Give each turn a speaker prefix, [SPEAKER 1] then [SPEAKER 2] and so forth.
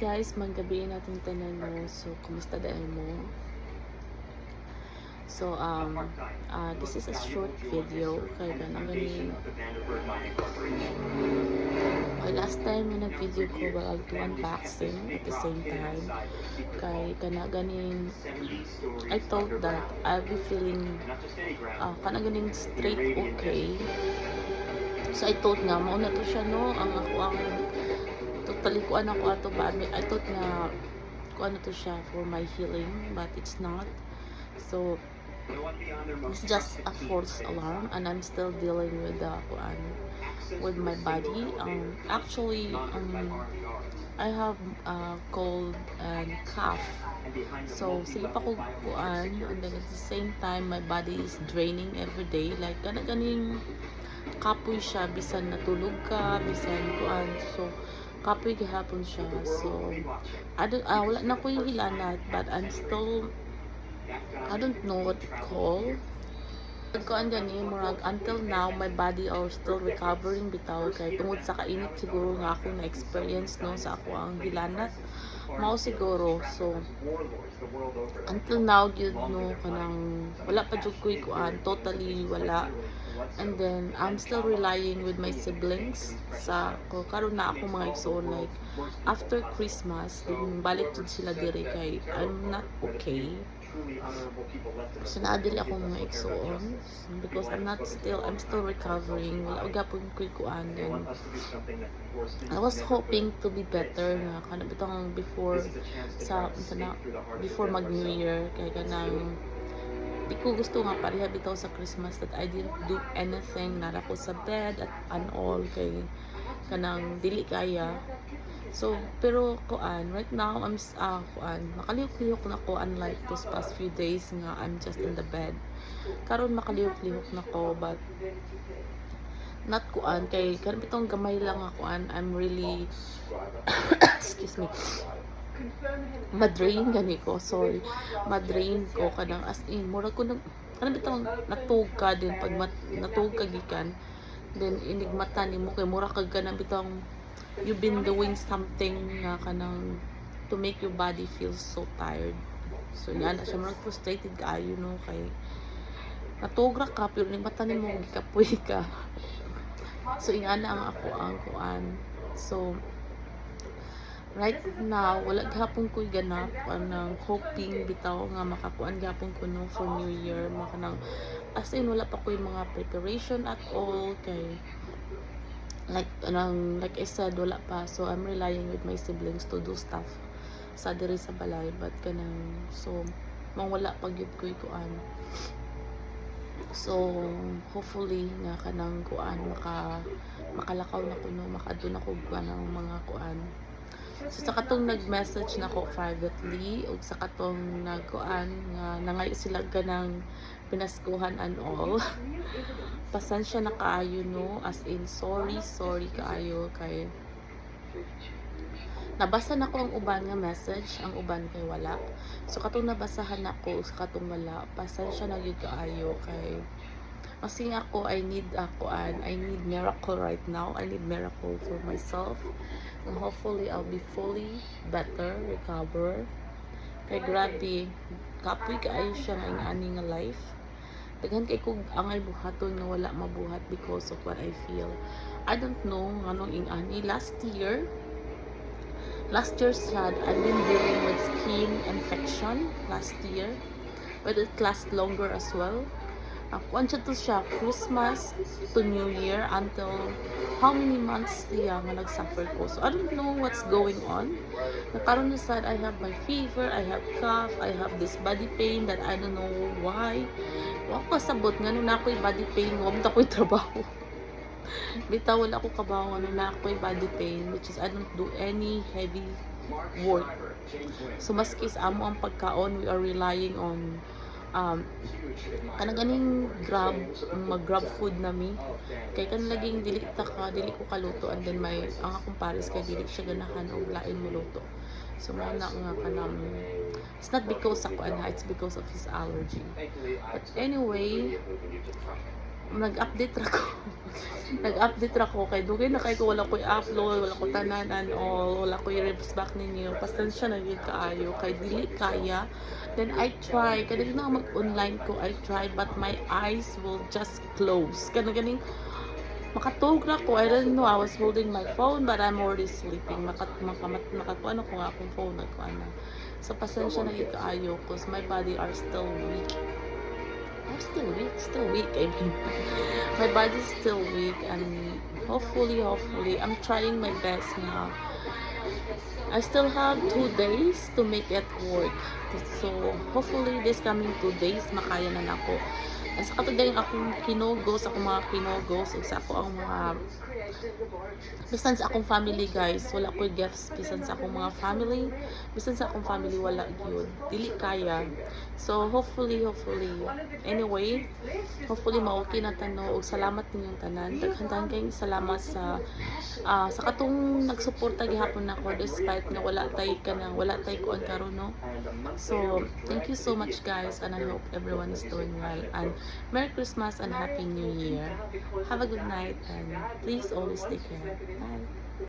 [SPEAKER 1] Guys, maggabi natin tanan mo. So, kumusta dahil mo? So, this is a short video. Kaya ganang ganing. Okay, last time na nag-video ko balag to unboxing at the same time. Kaya kana ganing, I thought that I'll be feeling kana ganing straight okay. So, I thought nga, mauna to siya no, ang ako ang totally kuan ako ato ba, I thought na kuan to siya for my healing, but it's not. So it's just a false alarm, and I'm still dealing with the kuan with my body. Actually, I have cold and cough. So sige pa ko kuan, and then at the same time my body is draining every day, like ganing kapoy siya bisan natulog ka, bisan kuan. So kapoy gihapon siya. So wala na ko yung hilanat, but I'm still, I don't know what it called. Kuan gani murag until now my body are still recovering bitaw, kay tungod sa kainit siguro nga ako na experience no sa ako ang hilanat mao siguro. So until now gyud no kanang wala pa jud koy kuan, totally wala. And then I'm still relying with my siblings sa ko karon na ako mga igsoon, like after Christmas din balik jud sila diri kay I'm not okay. So naadili ako mga igsoon because I'm still recovering, wala gapon koy kuan. Then I was hoping to be better nga kana bitong before before mag New Year, kay kanang di ko gusto nga pareha bitaw sa Christmas that I didn't do anything, nara ko sa bed at and all, kay kanang dili kaya. So pero kuan right now I'm kuan makalihok-lihok na ko, unlike those past few days nga I'm just in the bed. Karon makalihok-lihok na ko, but not kuan kay karon bitong gamay lang ako, I'm really excuse me, madrain gani ko, sorry, madrain ko kanang as in mura ko nang kanang bitong natug ka din pag natug ka gikan, then inigmata nimo kay mura kag kanang bitong you've been doing something nga kanang to make your body feel so tired. So yan na siya, murag frustrated ka, you know, kay natugra ka pero inigmata nimo gikapoy ka. So ingana ang ako ang kuan. So right now wala gihapon ko'y ganap anang hoping bitaw nga makakuan gihapon ko no for New Year, makanang as in wala pa ko'y mga preparation at all, kay like I said wala pa. So I'm relying with my siblings to do stuff sa diri sa balay, but kanang so mawala pag yun ko'y kuan. So hopefully nga kanang kuan makalakaw na ko no, makadto na ko ng mga kuan. So sa katong nag-message na ko privately ug sa katong nagkuan nga nangayo sila ganang pinaskuhan and all. Pasensya na kaayo no, as in sorry kaayo, kay nabasa na ko ang uban nga message, ang uban kay wala. So katong nabasahan ako sa katong wala, pasensya na gyud kaayo, kay kasi ako I need miracle right now. I need miracle for myself, and hopefully I'll be fully better, recover. Kay grabe kapoy kaayo siya nga ani nga life. Daghan kay kog angay buhaton nga wala mabuhat because of what I feel. I don't know anong ingani. Last year sad, I've been dealing with skin infection last year, but it lasts longer as well. Kuan siya to siya, Christmas to New Year, until how many months siya nga nagsuffer ko. So I don't know what's going on. Nakaroon na sad, I have my fever, I have cough, I have this body pain that I don't know why. Wala ko kasabot nga nung na ako'y body pain, wala mo ako'y trabaho. Bitaw wala ko kabaho nga nung na ako'y body pain, which is I don't do any heavy work. So maski sa amo ang pagkaon, we are relying on kanang ganing mag-grab food nami, kay kan laging dili ko kaluto, and then ang akong pares kay dili siya ganahan og lain mo luto. So mo na nga kanang it's not because ako it's because of his allergy. But anyway, nag-update ra ko. Nag-update ra ko kay dugay na kay ko wala ko'y upload, wala ko tanan all, wala ko'y reps back ninyo. Pasensya na gyud kaayo kay dili kaya. Then I try, kada na mag-online ko, I try but my eyes will just close. Kana ganing makatulog na ko. I don't know, I was holding my phone but I'm already sleeping. Makakuano ko nga akong phone nagkuana. So pasensya na gyud kaayo cause my body are still weak. I'm still weak, I mean. My body's still weak and hopefully, I'm trying my best now. I still have 2 days to make it work. So, hopefully, this coming 2 days, makaya na nako. And sa katagaling akong kinogos, akong mga kinogos, sa ako ang mga bisan sa akong family guys, wala ko gifts bisan sa akong mga family, bisan sa akong family wala gyud, dili kaya. So hopefully anyway, hopefully ma-okay na tano ug salamat ninyong tanan. Daghan kayong salamat sa katong nagsuporta gihapon nako despite nga wala tay ko ang karon no. So thank you so much guys and I hope everyone is doing well and Merry Christmas and Happy New Year. Have a good night and please always take care. Bye.